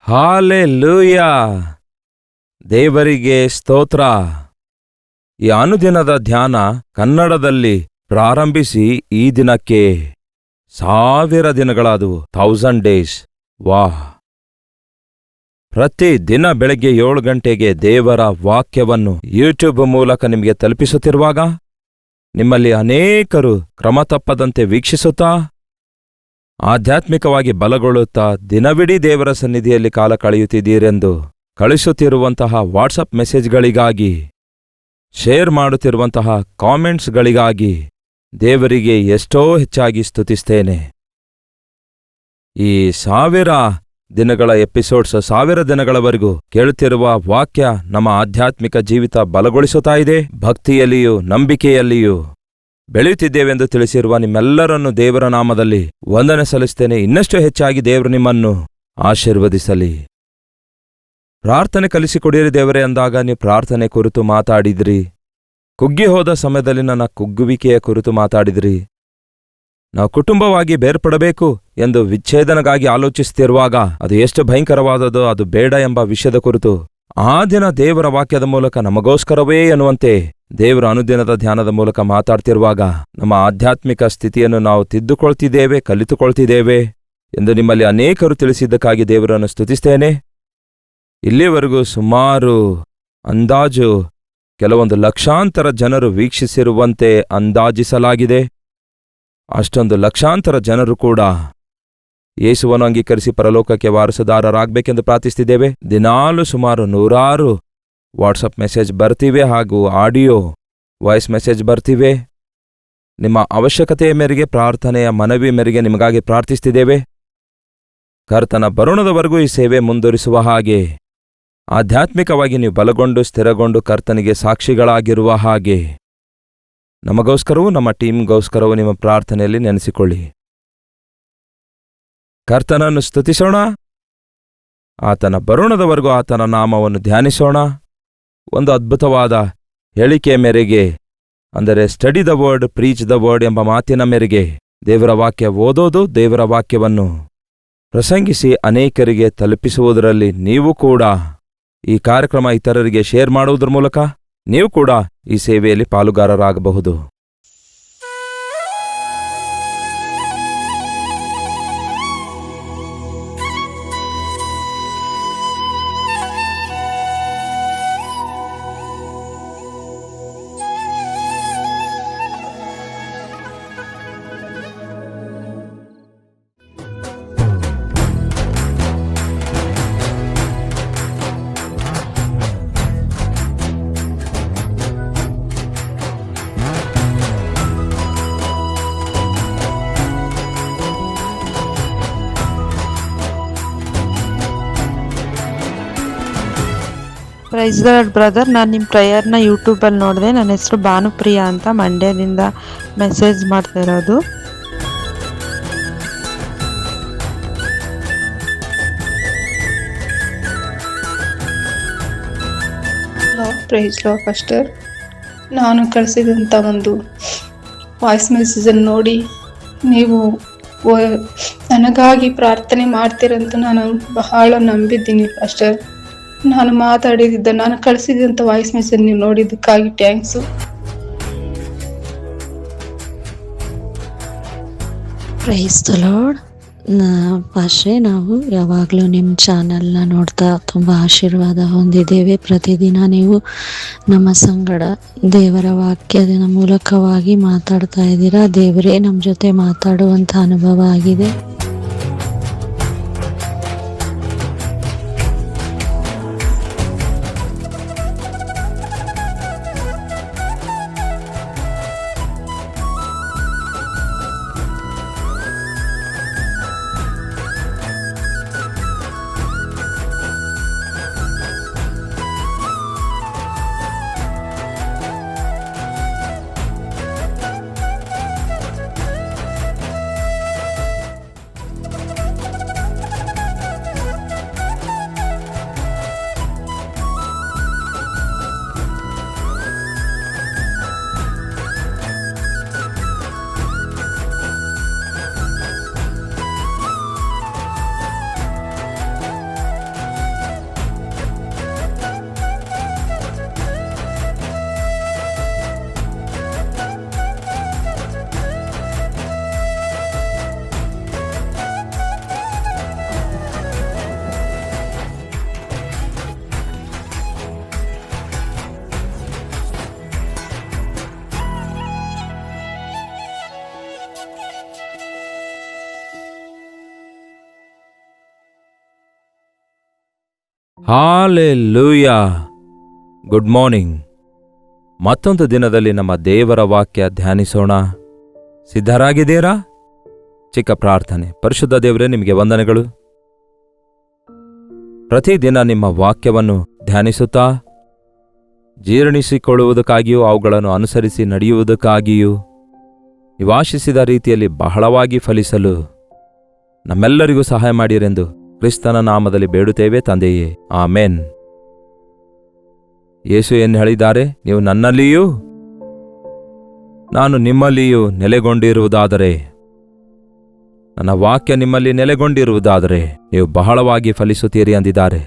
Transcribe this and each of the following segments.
Hallelujah! ದೇವರಿಗೆ ಸ್ತೋತ್ರ. ಈ ಅನುದಿನದ ಧ್ಯಾನ ಕನ್ನಡದಲ್ಲಿ ಪ್ರಾರಂಭಿಸಿ ಈ ದಿನಕ್ಕೆ 1000 ದಿನಗಳಾದವು. 1000 ಡೇಸ್. ವಾಹ್! ಪ್ರತಿ ದಿನ ಬೆಳಗ್ಗೆ 7 ಗಂಟೆಗೆ ದೇವರ ವಾಕ್ಯವನ್ನು ಯೂಟ್ಯೂಬ್ ಮೂಲಕ ನಿಮಗೆ ತಲುಪಿಸುತ್ತಿರುವಾಗ ನಿಮ್ಮಲ್ಲಿ ಅನೇಕರು ಕ್ರಮ ತಪ್ಪದಂತೆ ವೀಕ್ಷಿಸುತ್ತಾ ಆಧ್ಯಾತ್ಮಿಕವಾಗಿ ಬಲಗೊಳ್ಳುತ್ತಾ ದಿನವಿಡೀ ದೇವರ ಸನ್ನಿಧಿಯಲ್ಲಿ ಕಾಲ ಕಳೆಯುತ್ತಿದ್ದೀರೆಂದು ಕಳಿಸುತ್ತಿರುವಂತಹ ವಾಟ್ಸಪ್ ಮೆಸೇಜ್ಗಳಿಗಾಗಿ, ಶೇರ್ ಮಾಡುತ್ತಿರುವಂತಹ ಕಾಮೆಂಟ್ಸ್ಗಳಿಗಾಗಿ ದೇವರಿಗೆ ಎಷ್ಟೋ ಹೆಚ್ಚಾಗಿ ಸ್ತುತಿಸ್ತೇನೆ. ಈ 1000 ದಿನಗಳ ಎಪಿಸೋಡ್ಸ್, 1000 ದಿನಗಳವರೆಗೂ ಕೇಳುತ್ತಿರುವ ವಾಕ್ಯ ನಮ್ಮ ಆಧ್ಯಾತ್ಮಿಕ ಜೀವಿತ ಬಲಗೊಳಿಸುತ್ತಾ ಇದೆ. ಭಕ್ತಿಯಲ್ಲಿಯೂ ನಂಬಿಕೆಯಲ್ಲಿಯೂ ಬೆಳೆಯುತ್ತಿದ್ದೇವೆಂದು ತಿಳಿಸಿರುವ ನಿಮ್ಮೆಲ್ಲರನ್ನು ದೇವರ ನಾಮದಲ್ಲಿ ವಂದನೆ ಸಲ್ಲಿಸ್ತೇನೆ. ಇನ್ನಷ್ಟು ಹೆಚ್ಚಾಗಿ ದೇವರು ನಿಮ್ಮನ್ನು ಆಶೀರ್ವದಿಸಲಿ. ಪ್ರಾರ್ಥನೆ ಕಲಿಸಿಕೊಡಿರಿ ದೇವರೇ ಅಂದಾಗ ನೀವು ಪ್ರಾರ್ಥನೆ ಕುರಿತು ಮಾತಾಡಿದ್ರಿ. ಕುಗ್ಗಿ ಹೋದ ಸಮಯದಲ್ಲಿ ನನ್ನ ಕುಗ್ಗುವಿಕೆಯ ಕುರಿತು ಮಾತಾಡಿದ್ರಿ. ನಾವು ಕುಟುಂಬವಾಗಿ ಬೇರ್ಪಡಬೇಕು ಎಂದು ವಿಚ್ಛೇದನಗಾಗಿ ಆಲೋಚಿಸುತ್ತಿರುವಾಗ ಅದು ಎಷ್ಟು ಭಯಂಕರವಾದದೋ, ಅದು ಬೇಡ ಎಂಬ ವಿಷಯದ ಕುರಿತು ಆ ದಿನ ದೇವರ ವಾಕ್ಯದ ಮೂಲಕ ನಮಗೋಸ್ಕರವೇ ಎನ್ನುವಂತೆ ದೇವರ ಅನುದಿನದ ಧ್ಯಾನದ ಮೂಲಕ ಮಾತಾಡ್ತಿರುವಾಗ ನಮ್ಮ ಆಧ್ಯಾತ್ಮಿಕ ಸ್ಥಿತಿಯನ್ನು ನಾವು ತಿದ್ದುಕೊಳ್ತಿದ್ದೇವೆ, ಕಲಿತುಕೊಳ್ತಿದ್ದೇವೆ ಎಂದು ನಿಮ್ಮಲ್ಲಿ ಅನೇಕರು ತಿಳಿಸಿದ್ದಕ್ಕಾಗಿ ದೇವರನ್ನು ಸ್ತುತಿಸ್ತೇನೆ. ಇಲ್ಲಿವರೆಗೂ ಸುಮಾರು ಅಂದಾಜು ಕೆಲವೊಂದು ಲಕ್ಷಾಂತರ ಜನರು ವೀಕ್ಷಿಸಿರುವಂತೆ ಅಂದಾಜಿಸಲಾಗಿದೆ. ಅಷ್ಟೊಂದು ಲಕ್ಷಾಂತರ ಜನರು ಕೂಡ ಯೇಸುವನ್ನು ಅಂಗೀಕರಿಸಿ ಪರಲೋಕಕ್ಕೆ ವಾರಸುದಾರರಾಗಬೇಕೆಂದು ಪ್ರಾರ್ಥಿಸುತ್ತಿದ್ದೇವೆ. ದಿನಾಲೂ ಸುಮಾರು 100 ವಾಟ್ಸಪ್ ಮೆಸೇಜ್ ಬರ್ತಿವೆ ಹಾಗೂ ಆಡಿಯೋ ವಾಯ್ಸ್ ಮೆಸೇಜ್ ಬರ್ತಿವೆ. ನಿಮ್ಮ ಅವಶ್ಯಕತೆಯ ಮೇರೆಗೆ, ಪ್ರಾರ್ಥನೆಯ ಮನವಿ ಮೇರೆಗೆ ನಿಮಗಾಗಿ ಪ್ರಾರ್ಥಿಸುತ್ತಿದ್ದೇವೆ. ಕರ್ತನ ಬರುಣದವರೆಗೂ ಈ ಸೇವೆ ಮುಂದುವರಿಸುವ ಹಾಗೆ, ಆಧ್ಯಾತ್ಮಿಕವಾಗಿ ನೀವು ಬಲಗೊಂಡು ಸ್ಥಿರಗೊಂಡು ಕರ್ತನಿಗೆ ಸಾಕ್ಷಿಗಳಾಗಿರುವ ಹಾಗೆ ನಮಗೋಸ್ಕರವೂ ನಮ್ಮ ಟೀಮ್ಗೋಸ್ಕರವೂ ನಿಮ್ಮ ಪ್ರಾರ್ಥನೆಯಲ್ಲಿ ನೆನೆಸಿಕೊಳ್ಳಿ. ಕರ್ತನನ್ನು ಸ್ತುತಿಸೋಣ. ಆತನ ಬರುಣದವರೆಗೂ ಆತನ ನಾಮವನ್ನು ಧ್ಯಾನಿಸೋಣ. ಒಂದು ಅದ್ಭುತವಾದ ಹೇಳಿಕೆಯ ಮೇರೆಗೆ, ಅಂದರೆ study the word, preach the word ಎಂಬ ಮಾತಿನ ಮೇರೆಗೆ ದೇವರ ವಾಕ್ಯ ಓದೋದು, ದೇವರ ವಾಕ್ಯವನ್ನು ಪ್ರಸಂಗಿಸಿ ಅನೇಕರಿಗೆ ತಲುಪಿಸುವುದರಲ್ಲಿ ನೀವು ಕೂಡ ಈ ಕಾರ್ಯಕ್ರಮ ಇತರರಿಗೆ ಶೇರ್ ಮಾಡುವುದರ ಮೂಲಕ ನೀವು ಕೂಡ ಈ ಸೇವೆಯಲ್ಲಿ ಪಾಲುಗಾರರಾಗಬಹುದು. Praise the lord brother. ನಾನು ನಿಮ್ಮ ಪ್ರೇಯರ್ನ ಯೂಟ್ಯೂಬಲ್ಲಿ ನೋಡಿದೆ. ನನ್ನ ಹೆಸರು ಭಾನುಪ್ರಿಯಾ ಅಂತ, ಮಂಡ್ಯದಿಂದ ಮೆಸೇಜ್ ಮಾಡ್ತಾ ಇರೋದು. Praise Lord pastor. ನಾನು ಕಳಿಸಿದಂಥ ಒಂದು ವಾಯ್ಸ್ ಮೆಸೇಜನ್ನು ನೋಡಿ ನೀವು ನನಗಾಗಿ ಪ್ರಾರ್ಥನೆ ಮಾಡ್ತೀರಂತ ನಾನು ಬಹಳ ನಂಬಿದ್ದೀನಿ ಪಾಸ್ಟರ್. ನಾನು ಕಳಿಸಿದಂಥ ವಾಯ್ಸ್ ಮೆಸೇಜ್ ನೀವು ನೋಡಿದ್ದಕ್ಕಾಗಿ ಥ್ಯಾಂಕ್ಸು. Praise the lord. ಪಾಶ್ರೆ, ನಾವು ಯಾವಾಗಲೂ ನಿಮ್ಮ ಚಾನಲ್ನ ನೋಡ್ತಾ ತುಂಬ ಆಶೀರ್ವಾದ ಹೊಂದಿದ್ದೇವೆ. ಪ್ರತಿದಿನ ನೀವು ನಮ್ಮ ಸಂಗಡ ದೇವರ ವಾಕ್ಯದ ಮೂಲಕವಾಗಿ ಮಾತಾಡ್ತಾ ಇದ್ದೀರಾ. ದೇವರೇ ನಮ್ಮ ಜೊತೆ ಮಾತಾಡುವಂಥ ಅನುಭವ ಆಗಿದೆ. ಹಾಲೆಲೂಯಾ. Good morning. ಮತ್ತೊಂದು ದಿನದಲ್ಲಿ ನಮ್ಮ ದೇವರ ವಾಕ್ಯ ಧ್ಯಾನಿಸೋಣ. ಸಿದ್ಧರಾಗಿದ್ದೀರಾ? ಚಿಕ್ಕ ಪ್ರಾರ್ಥನೆ. ಪರಿಶುದ್ಧ ದೇವರೇ, ನಿಮಗೆ ವಂದನೆಗಳು. ಪ್ರತಿದಿನ ನಿಮ್ಮ ವಾಕ್ಯವನ್ನು ಧ್ಯಾನಿಸುತ್ತಾ ಜೀರ್ಣಿಸಿಕೊಳ್ಳುವುದಕ್ಕಾಗಿಯೂ ಅವುಗಳನ್ನು ಅನುಸರಿಸಿ ನಡೆಯುವುದಕ್ಕಾಗಿಯೂ ನಿವಾಸಿಸಿದ ರೀತಿಯಲ್ಲಿ ಬಹಳವಾಗಿ ಫಲಿಸಲು ನಮ್ಮೆಲ್ಲರಿಗೂ ಸಹಾಯ ಮಾಡಿರೆಂದು ಕ್ರಿಸ್ತನ ನಾಮದಲ್ಲಿ ಬೇಡುತ್ತೇವೆ ತಂದೆಯೇ, ಆಮೆನ್. ಯೇಸು ಏನು ಹೇಳಿದ್ದಾರೆ? ನೀವು ನನ್ನಲ್ಲಿಯೂ ನಾನು ನಿಮ್ಮಲ್ಲಿಯೂ ನೆಲೆಗೊಂಡಿರುವುದಾದರೆ, ನನ್ನ ವಾಕ್ಯ ನಿಮ್ಮಲ್ಲಿ ನೆಲೆಗೊಂಡಿರುವುದಾದರೆ ನೀವು ಬಹಳವಾಗಿ ಫಲಿಸುತ್ತೀರಿ ಅಂದಿದ್ದಾರೆ.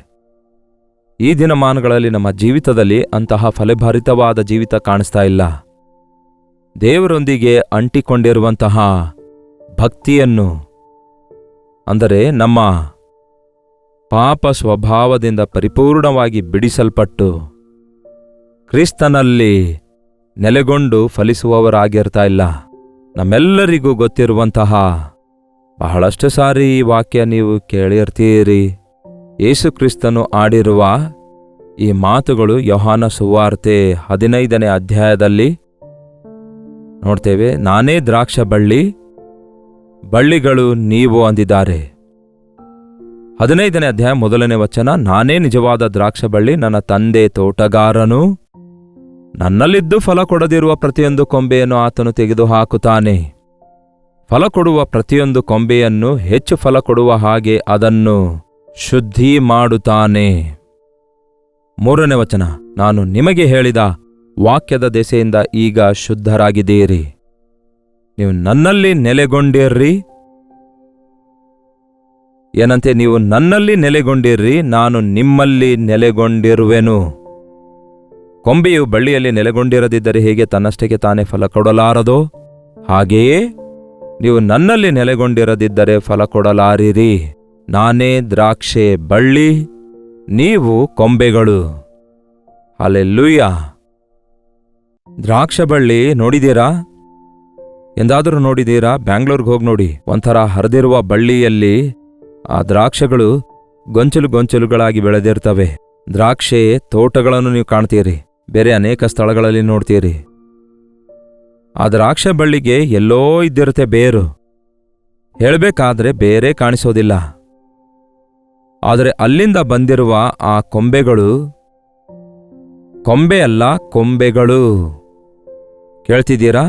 ಈ ದಿನಮಾನಗಳಲ್ಲಿ ನಮ್ಮ ಜೀವಿತದಲ್ಲಿ ಅಂತಹ ಫಲಭರಿತವಾದ ಜೀವಿತ ಕಾಣಿಸ್ತಾ ಇಲ್ಲ. ದೇವರೊಂದಿಗೆ ಅಂಟಿಕೊಂಡಿರುವಂತಹ ಭಕ್ತಿಯನ್ನು, ಅಂದರೆ ನಮ್ಮ ಪಾಪ ಸ್ವಭಾವದಿಂದ ಪರಿಪೂರ್ಣವಾಗಿ ಬಿಡಿಸಲ್ಪಟ್ಟು ಕ್ರಿಸ್ತನಲ್ಲಿ ನೆಲೆಗೊಂಡು ಫಲಿಸುವವರಾಗಿರ್ತಾ ಇಲ್ಲ. ನಮ್ಮೆಲ್ಲರಿಗೂ ಗೊತ್ತಿರುವಂತಹ ಬಹಳಷ್ಟು ಸಾರಿ ಈ ವಾಕ್ಯ ನೀವು ಕೇಳಿರ್ತೀರಿ. ಯೇಸು ಕ್ರಿಸ್ತನು ಆಡಿರುವ ಈ ಮಾತುಗಳು ಯೋಹಾನ ಸುವಾರ್ತೆ 15ನೇ ಅಧ್ಯಾಯದಲ್ಲಿ ನೋಡ್ತೇವೆ. ನಾನೇ ದ್ರಾಕ್ಷ ಬಳ್ಳಿ, ಬಳ್ಳಿಗಳು ನೀವು ಅಂದಿದ್ದಾರೆ. 15ನೇ ಅಧ್ಯಾಯ 1ನೇ ವಚನ, ನಾನೇ ನಿಜವಾದ ದ್ರಾಕ್ಷ ಬಳ್ಳಿ, ನನ್ನ ತಂದೆ ತೋಟಗಾರನು, ನನ್ನಲ್ಲಿದ್ದು ಫಲ ಕೊಡದಿರುವ ಪ್ರತಿಯೊಂದು ಕೊಂಬೆಯನ್ನು ಆತನು ತೆಗೆದುಹಾಕುತ್ತಾನೆ. ಫಲ ಕೊಡುವ ಪ್ರತಿಯೊಂದು ಕೊಂಬೆಯನ್ನು ಹೆಚ್ಚು ಫಲ ಕೊಡುವ ಹಾಗೆ ಅದನ್ನು ಶುದ್ಧಿ ಮಾಡುತ್ತಾನೆ. 3ನೇ ವಚನ, ನಾನು ನಿಮಗೆ ಹೇಳಿದ ವಾಕ್ಯದ ದೆಸೆಯಿಂದ ಈಗ ಶುದ್ಧರಾಗಿದ್ದೀರಿ. ನೀವು ನನ್ನಲ್ಲಿ ನೆಲೆಗೊಂಡಿರ್ರಿ. ಏನಂತೆ? ನೀವು ನನ್ನಲ್ಲಿ ನೆಲೆಗೊಂಡಿರ್ರಿ, ನಾನು ನಿಮ್ಮಲ್ಲಿ ನೆಲೆಗೊಂಡಿರುವೆನು. ಕೊಂಬೆಯು ಬಳ್ಳಿಯಲ್ಲಿ ನೆಲೆಗೊಂಡಿರದಿದ್ದರೆ ಹೇಗೆ ತನ್ನಷ್ಟಕ್ಕೆ ತಾನೇ ಫಲ ಕೊಡಲಾರದೋ, ಹಾಗೆಯೇ ನೀವು ನನ್ನಲ್ಲಿ ನೆಲೆಗೊಂಡಿರದಿದ್ದರೆ ಫಲ ಕೊಡಲಾರಿರಿ. ನಾನೇ ದ್ರಾಕ್ಷೆ ಬಳ್ಳಿ, ನೀವು ಕೊಂಬೆಗಳು. ಹಲ್ಲೆಲೂಯಾ. ದ್ರಾಕ್ಷ ಬಳ್ಳಿ ನೋಡಿದೀರಾ? ಎಂದಾದರೂ ನೋಡಿದೀರಾ? ಬ್ಯಾಂಗ್ಳೂರ್ಗೆ ಹೋಗಿ ನೋಡಿ. ಒಂಥರ ಹರಿದಿರುವ ಬಳ್ಳಿಯಲ್ಲಿ ಆ ದ್ರಾಕ್ಷಗಳು ಗೊಂಚಲು ಗೊಂಚಲುಗಳಾಗಿ ಬೆಳೆದಿರ್ತವೆ. ದ್ರಾಕ್ಷೆ ತೋಟಗಳನ್ನು ನೀವು ಕಾಣ್ತೀರಿ, ಬೇರೆ ಅನೇಕ ಸ್ಥಳಗಳಲ್ಲಿ ನೋಡ್ತೀರಿ. ಆ ದ್ರಾಕ್ಷ ಬಳ್ಳಿಗೆ ಎಲ್ಲೋ ಇದ್ದಿರುತ್ತೆ ಬೇರು, ಹೇಳಬೇಕಾದ್ರೆ ಬೇರೆ ಕಾಣಿಸೋದಿಲ್ಲ. ಆದರೆ ಅಲ್ಲಿಂದ ಬಂದಿರುವ ಆ ಕೊಂಬೆಗಳು ಕೊಂಬೆ ಅಲ್ಲ, ಕೊಂಬೆಗಳು. ಕೇಳ್ತಿದ್ದೀರಾ?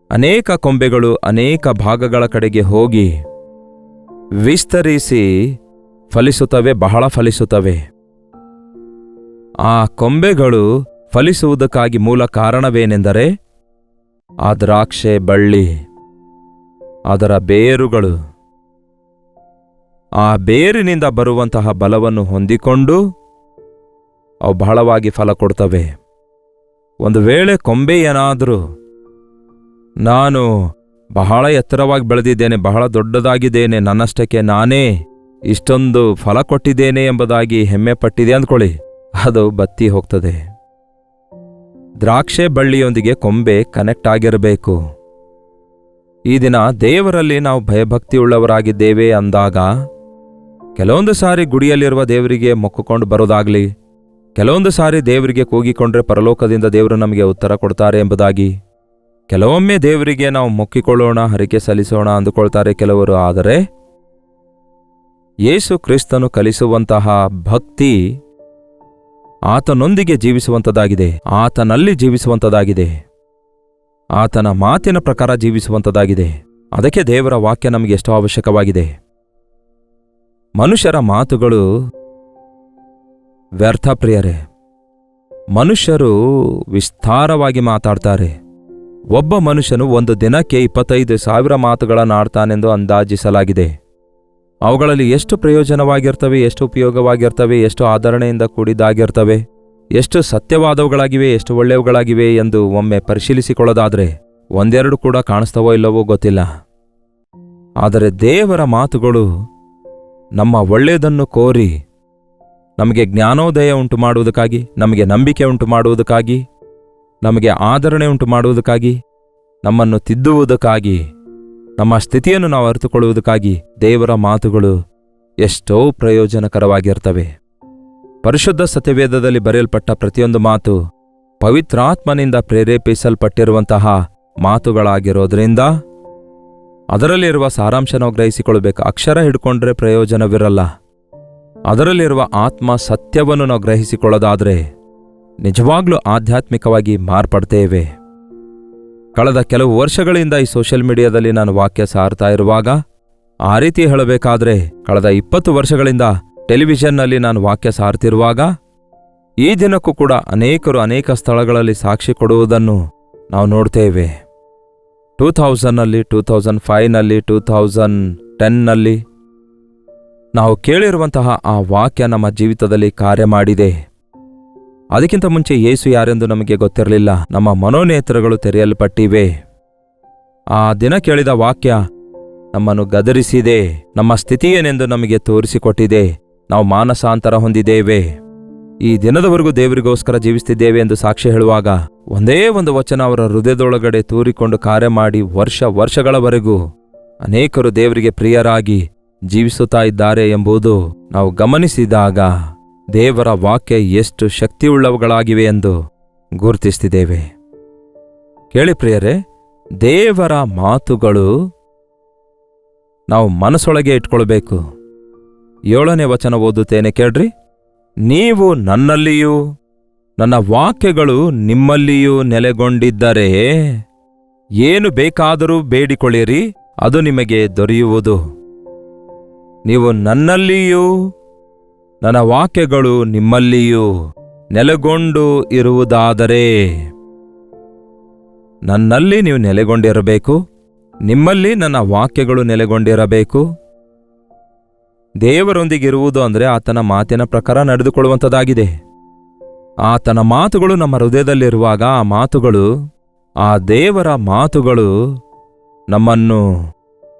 ಅನೇಕ ಕೊಂಬೆಗಳು ಅನೇಕ ಭಾಗಗಳ ಕಡೆಗೆ ಹೋಗಿ ವಿಸ್ತರಿಸಿ ಫಲಿಸುತ್ತವೆ, ಬಹಳ ಫಲಿಸುತ್ತವೆ. ಆ ಕೊಂಬೆಗಳು ಫಲಿಸುವುದಕ್ಕಾಗಿ ಮೂಲ ಕಾರಣವೇನೆಂದರೆ ಆ ದ್ರಾಕ್ಷೆ ಬಳ್ಳಿ, ಅದರ ಬೇರುಗಳು. ಆ ಬೇರಿನಿಂದ ಬರುವಂತಹ ಬಲವನ್ನು ಹೊಂದಿಕೊಂಡು ಅವು ಬಹಳವಾಗಿ ಫಲ ಕೊಡ್ತವೆ. ಒಂದು ವೇಳೆ ಕೊಂಬೆ ಏನಾದರೂ ನಾನು ಬಹಳ ಎತ್ತರವಾಗಿ ಬೆಳೆದಿದ್ದೇನೆ, ಬಹಳ ದೊಡ್ಡದಾಗಿದ್ದೇನೆ, ನನ್ನಷ್ಟಕ್ಕೆ ನಾನೇ ಇಷ್ಟೊಂದು ಫಲ ಕೊಟ್ಟಿದ್ದೇನೆ ಎಂಬುದಾಗಿ ಹೆಮ್ಮೆ ಪಟ್ಟಿದೆ ಅಂದ್ಕೊಳ್ಳಿ, ಅದು ಬತ್ತಿ ಹೋಗ್ತದೆ. ದ್ರಾಕ್ಷೆ ಬಳ್ಳಿಯೊಂದಿಗೆ ಕೊಂಬೆ ಕನೆಕ್ಟ್ ಆಗಿರಬೇಕು. ಈ ದಿನ ದೇವರಲ್ಲಿ ನಾವು ಭಯಭಕ್ತಿಯುಳ್ಳವರಾಗಿದ್ದೇವೆ ಅಂದಾಗ ಕೆಲವೊಂದು ಸಾರಿ ಗುಡಿಯಲ್ಲಿರುವ ದೇವರಿಗೆ ಮೊಕ್ಕಿಕೊಂಡು ಬರೋದಾಗ್ಲಿ, ಕೆಲವೊಂದು ಸಾರಿ ದೇವರಿಗೆ ಕೂಗಿಕೊಂಡ್ರೆ ಪರಲೋಕದಿಂದ ದೇವರು ನಮಗೆ ಉತ್ತರ ಕೊಡ್ತಾರೆ ಎಂಬುದಾಗಿ, ಕೆಲವೊಮ್ಮೆ ದೇವರಿಗೆ ನಾವು ಮೊಕ್ಕಿಕೊಳ್ಳೋಣ, ಹರಕೆ ಸಲ್ಲಿಸೋಣ ಅಂದುಕೊಳ್ತಾರೆ ಕೆಲವರು. ಆದರೆ ಯೇಸು ಕ್ರಿಸ್ತನು ಕಲಿಸುವಂತಹ ಭಕ್ತಿ ಆತನೊಂದಿಗೆ ಜೀವಿಸುವಂಥದ್ದಾಗಿದೆ, ಆತನಲ್ಲಿ ಜೀವಿಸುವಂಥದ್ದಾಗಿದೆ, ಆತನ ಮಾತಿನ ಪ್ರಕಾರ ಜೀವಿಸುವಂಥದ್ದಾಗಿದೆ. ಅದಕ್ಕೆ ದೇವರ ವಾಕ್ಯ ನಮಗೆ ಎಷ್ಟೋ ಅವಶ್ಯಕವಾಗಿದೆ. ಮನುಷ್ಯರ ಮಾತುಗಳು ವ್ಯರ್ಥ ಪ್ರಿಯರೇ. ಮನುಷ್ಯರು ವಿಸ್ತಾರವಾಗಿ ಮಾತಾಡ್ತಾರೆ. ಒಬ್ಬ ಮನುಷ್ಯನು ಒಂದು ದಿನಕ್ಕೆ 25,000 ಮಾತುಗಳನ್ನಾಡ್ತಾನೆಂದು ಅಂದಾಜಿಸಲಾಗಿದೆ. ಅವುಗಳಲ್ಲಿ ಎಷ್ಟು ಪ್ರಯೋಜನವಾಗಿರ್ತವೆ, ಎಷ್ಟು ಉಪಯೋಗವಾಗಿರ್ತವೆ, ಎಷ್ಟು ಆಧರಣೆಯಿಂದ ಕೂಡಿದ್ದಾಗಿರ್ತವೆ, ಎಷ್ಟು ಸತ್ಯವಾದವುಗಳಾಗಿವೆ, ಎಷ್ಟು ಒಳ್ಳೆಯವುಗಳಾಗಿವೆ ಎಂದು ಒಮ್ಮೆ ಪರಿಶೀಲಿಸಿಕೊಳ್ಳೋದಾದರೆ ಒಂದೆರಡು ಕೂಡ ಕಾಣಿಸ್ತವೋ ಇಲ್ಲವೋ ಗೊತ್ತಿಲ್ಲ. ಆದರೆ ದೇವರ ಮಾತುಗಳು ನಮ್ಮ ಒಳ್ಳೆಯದನ್ನು ಕೋರಿ ನಮಗೆ ಜ್ಞಾನೋದಯ ಉಂಟು ಮಾಡುವುದಕ್ಕಾಗಿ, ನಮಗೆ ನಂಬಿಕೆ ಉಂಟು ಮಾಡುವುದಕ್ಕಾಗಿ, ನಮಗೆ ಆದರಣೆ ಉಂಟು ಮಾಡುವುದಕ್ಕಾಗಿ, ನಮ್ಮನ್ನು ತಿದ್ದುವುದಕ್ಕಾಗಿ, ನಮ್ಮ ಸ್ಥಿತಿಯನ್ನು ನಾವು ಅರಿತುಕೊಳ್ಳುವುದಕ್ಕಾಗಿ ದೇವರ ಮಾತುಗಳು ಎಷ್ಟೋ ಪ್ರಯೋಜನಕರವಾಗಿರ್ತವೆ. ಪರಿಶುದ್ಧ ಸತ್ಯವೇದದಲ್ಲಿ ಬರೆಯಲ್ಪಟ್ಟ ಪ್ರತಿಯೊಂದು ಮಾತು ಪವಿತ್ರಾತ್ಮನಿಂದ ಪ್ರೇರೇಪಿಸಲ್ಪಟ್ಟಿರುವಂತಹ ಮಾತುಗಳಾಗಿರೋದ್ರಿಂದ ಅದರಲ್ಲಿರುವ ಸಾರಾಂಶ ನಾವು ಗ್ರಹಿಸಿಕೊಳ್ಬೇಕು. ಅಕ್ಷರ ಹಿಡ್ಕೊಂಡ್ರೆ ಪ್ರಯೋಜನವಿರಲ್ಲ. ಅದರಲ್ಲಿರುವ ಆತ್ಮ ಸತ್ಯವನ್ನು ನಾವು ಗ್ರಹಿಸಿಕೊಳ್ಳೋದಾದ್ರೆ ನಿಜವಾಗ್ಲೂ ಆಧ್ಯಾತ್ಮಿಕವಾಗಿ ಮಾರ್ಪಡ್ತೇವೆ. ಕಳೆದ ಕೆಲವು ವರ್ಷಗಳಿಂದ ಈ ಸೋಷಿಯಲ್ ಮೀಡಿಯಾದಲ್ಲಿ ನಾನು ವಾಕ್ಯ ಸಾರ್ತಾ ಇರುವಾಗ, ಆ ರೀತಿ ಹೇಳಬೇಕಾದ್ರೆ ಕಳೆದ 20 ವರ್ಷಗಳಿಂದ ಟೆಲಿವಿಷನ್ನಲ್ಲಿ ನಾನು ವಾಕ್ಯ ಸಾರ್ತಿರುವಾಗ, ಈ ದಿನಕ್ಕೂ ಕೂಡ ಅನೇಕರು ಅನೇಕ ಸ್ಥಳಗಳಲ್ಲಿ ಸಾಕ್ಷಿ ಕೊಡುವುದನ್ನು ನಾವು ನೋಡ್ತೇವೆ. 2000ನಲ್ಲಿ, 2005ನಲ್ಲಿ, 2010ನಲ್ಲಿ ನಾವು ಕೇಳಿರುವಂತಹ ಆ ವಾಕ್ಯ ನಮ್ಮ ಜೀವಿತದಲ್ಲಿ ಕಾರ್ಯ ಮಾಡಿದೆ. ಅದಕ್ಕಿಂತ ಮುಂಚೆ ಯೇಸು ಯಾರೆಂದು ನಮಗೆ ಗೊತ್ತಿರಲಿಲ್ಲ. ನಮ್ಮ ಮನೋನೇತ್ರಗಳು ತೆರೆಯಲ್ಪಟ್ಟಿವೆ. ಆ ದಿನ ಕೇಳಿದ ವಾಕ್ಯ ನಮ್ಮನ್ನು ಗದರಿಸಿದೆ. ನಮ್ಮ ಸ್ಥಿತಿ ಏನೆಂದು ನಮಗೆ ತೋರಿಸಿಕೊಟ್ಟಿದೆ. ನಾವು ಮಾನಸಾಂತರ ಹೊಂದಿದ್ದೇವೆ. ಈ ದಿನದವರೆಗೂ ದೇವರಿಗೋಸ್ಕರ ಜೀವಿಸ್ತಿದ್ದೇವೆ ಎಂದು ಸಾಕ್ಷ್ಯ ಹೇಳುವಾಗ ಒಂದೇ ಒಂದು ವಚನ ಅವರ ಹೃದಯದೊಳಗಡೆ ತೂರಿಕೊಂಡು ಕಾರ್ಯ ಮಾಡಿ ವರ್ಷಗಳವರೆಗೂ ಅನೇಕರು ದೇವರಿಗೆ ಪ್ರಿಯರಾಗಿ ಜೀವಿಸುತ್ತಾ ಇದ್ದಾರೆ ಎಂಬುದು ನಾವು ಗಮನಿಸಿದಾಗ ದೇವರ ವಾಕ್ಯ ಎಷ್ಟು ಶಕ್ತಿಯುಳ್ಳವುಗಳಾಗಿವೆ ಎಂದು ಗುರುತಿಸ್ತಿದ್ದೇವೆ. ಕೇಳಿ ಪ್ರಿಯರೇ, ದೇವರ ಮಾತುಗಳು ನಾವು ಮನಸ್ಸೊಳಗೆ ಇಟ್ಕೊಳ್ಬೇಕು. 7ನೇ ವಚನ ಓದುತ್ತೇನೆ ಕೇಳ್ರಿ. ನೀವು ನನ್ನಲ್ಲಿಯೂ ನನ್ನ ವಾಕ್ಯಗಳು ನಿಮ್ಮಲ್ಲಿಯೂ ನೆಲೆಗೊಂಡಿದ್ದರೆ ಏನು ಬೇಕಾದರೂ ಬೇಡಿಕೊಳ್ಳಿರಿ, ಅದು ನಿಮಗೆ ದೊರೆಯುವುದು. ನೀವು ನನ್ನಲ್ಲಿಯೂ ನನ್ನ ವಾಕ್ಯಗಳು ನಿಮ್ಮಲ್ಲಿಯೂ ನೆಲೆಗೊಂಡು ಇರುವುದಾದರೆ, ನನ್ನಲ್ಲಿ ನೀವು ನೆಲೆಗೊಂಡಿರಬೇಕು, ನಿಮ್ಮಲ್ಲಿ ನನ್ನ ವಾಕ್ಯಗಳು ನೆಲೆಗೊಂಡಿರಬೇಕು. ದೇವರೊಂದಿಗಿರುವುದು ಅಂದರೆ ಆತನ ಮಾತಿನ ಪ್ರಕಾರ ನಡೆದುಕೊಳ್ಳುವಂಥದ್ದಾಗಿದೆ. ಆತನ ಮಾತುಗಳು ನಮ್ಮ ಹೃದಯದಲ್ಲಿರುವಾಗ ಆ ಮಾತುಗಳು, ಆ ದೇವರ ಮಾತುಗಳು ನಮ್ಮನ್ನು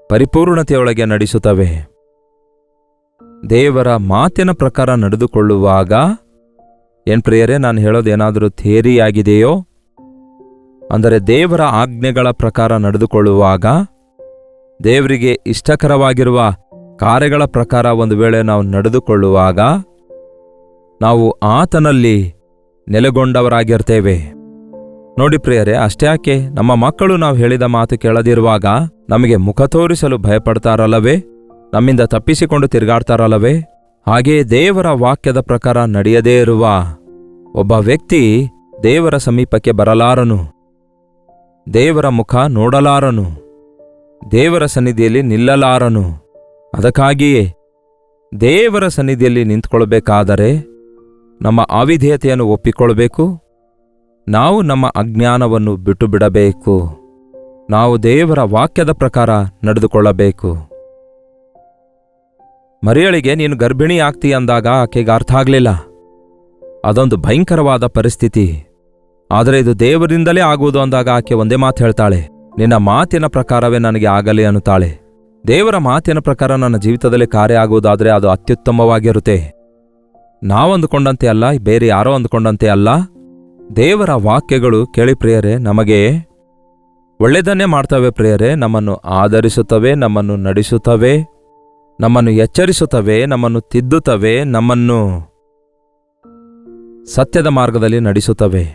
ಪರಿಪೂರ್ಣತೆಯೊಳಗೆ ನಡೆಸುತ್ತವೆ. ದೇವರ ಮಾತಿನ ಪ್ರಕಾರ ನಡೆದುಕೊಳ್ಳುವಾಗ, ಏನ್ ಪ್ರಿಯರೇ, ನಾನು ಹೇಳೋದೇನಾದರೂ ಥಿಯರಿಯಾಗಿದೆಯೋ? ಅಂದರೆ ದೇವರ ಆಜ್ಞೆಗಳ ಪ್ರಕಾರ ನಡೆದುಕೊಳ್ಳುವಾಗ, ದೇವರಿಗೆ ಇಷ್ಟಕರವಾಗಿರುವ ಕಾರ್ಯಗಳ ಪ್ರಕಾರ ಒಂದು ವೇಳೆ ನಾವು ನಡೆದುಕೊಳ್ಳುವಾಗ ನಾವು ಆತನಲ್ಲಿ ನೆಲೆಗೊಂಡವರಾಗಿರ್ತೇವೆ. ನೋಡಿ ಪ್ರಿಯರೇ, ಅಷ್ಟೇ ಯಾಕೆ, ನಮ್ಮ ಮಕ್ಕಳು ನಾವು ಹೇಳಿದ ಮಾತು ಕೇಳದಿರುವಾಗ ನಮಗೆ ಮುಖ ತೋರಿಸಲು ಭಯಪಡ್ತಾರಲ್ಲವೇ? ನಮ್ಮಿಂದ ತಪ್ಪಿಸಿಕೊಂಡು ತಿರುಗಾಡ್ತಾರಲ್ಲವೇ? ಹಾಗೆಯೇ ದೇವರ ವಾಕ್ಯದ ಪ್ರಕಾರ ನಡೆಯದೇ ಇರುವ ಒಬ್ಬ ವ್ಯಕ್ತಿ ದೇವರ ಸಮೀಪಕ್ಕೆ ಬರಲಾರನು, ದೇವರ ಮುಖ ನೋಡಲಾರನು, ದೇವರ ಸನ್ನಿಧಿಯಲ್ಲಿ ನಿಲ್ಲಲಾರನು. ಅದಕ್ಕಾಗಿಯೇ ದೇವರ ಸನ್ನಿಧಿಯಲ್ಲಿ ನಿಂತ್ಕೊಳ್ಬೇಕಾದರೆ ನಮ್ಮ ಅವಿಧೇಯತೆಯನ್ನು ಒಪ್ಪಿಕೊಳ್ಬೇಕು. ನಾವು ನಮ್ಮ ಅಜ್ಞಾನವನ್ನು ಬಿಟ್ಟು ಬಿಡಬೇಕು. ನಾವು ದೇವರ ವಾಕ್ಯದ ಪ್ರಕಾರ ನಡೆದುಕೊಳ್ಳಬೇಕು. ಮರಿಯಳಿಗೆ ನೀನು ಗರ್ಭಿಣಿ ಆಗ್ತೀಯ ಅಂದಾಗ ಆಕೆಗೆ ಅರ್ಥ ಆಗಲಿಲ್ಲ. ಅದೊಂದು ಭಯಂಕರವಾದ ಪರಿಸ್ಥಿತಿ. ಆದರೆ ಇದು ದೇವರಿಂದಲೇ ಆಗುವುದು ಅಂದಾಗ ಆಕೆ ಒಂದೇ ಮಾತು ಹೇಳ್ತಾಳೆ, ನಿನ್ನ ಮಾತಿನ ಪ್ರಕಾರವೇ ನನಗೆ ಆಗಲಿ ಅನ್ನುತ್ತಾಳೆ. ದೇವರ ಮಾತಿನ ಪ್ರಕಾರ ನನ್ನ ಜೀವಿತದಲ್ಲಿ ಕಾರ್ಯ ಆಗುವುದಾದರೆ ಅದು ಅತ್ಯುತ್ತಮವಾಗಿರುತ್ತೆ. ನಾವು ಅಂದುಕೊಂಡಂತೆ ಅಲ್ಲ, ಬೇರೆ ಯಾರೋ ಅಂದುಕೊಂಡಂತೆ ಅಲ್ಲ. ದೇವರ ವಾಕ್ಯಗಳು ಕೇಳಿ ಪ್ರಿಯರೇ, ನಮಗೆ ಒಳ್ಳೆಯದನ್ನೇ ಮಾಡ್ತವೆ ಪ್ರಿಯರೇ. ನಮ್ಮನ್ನು ಆಧರಿಸುತ್ತವೆ, ನಮ್ಮನ್ನು ನಡೆಸುತ್ತವೆ, ನಮ್ಮನ್ನು ಎಚ್ಚರಿಸುತ್ತವೆ, ನಮ್ಮನ್ನು ತಿದ್ದುತ್ತವೆ, ನಮ್ಮನ್ನು ಸತ್ಯದ ಮಾರ್ಗದಲ್ಲಿ ನಡೆಸುತ್ತವೆ.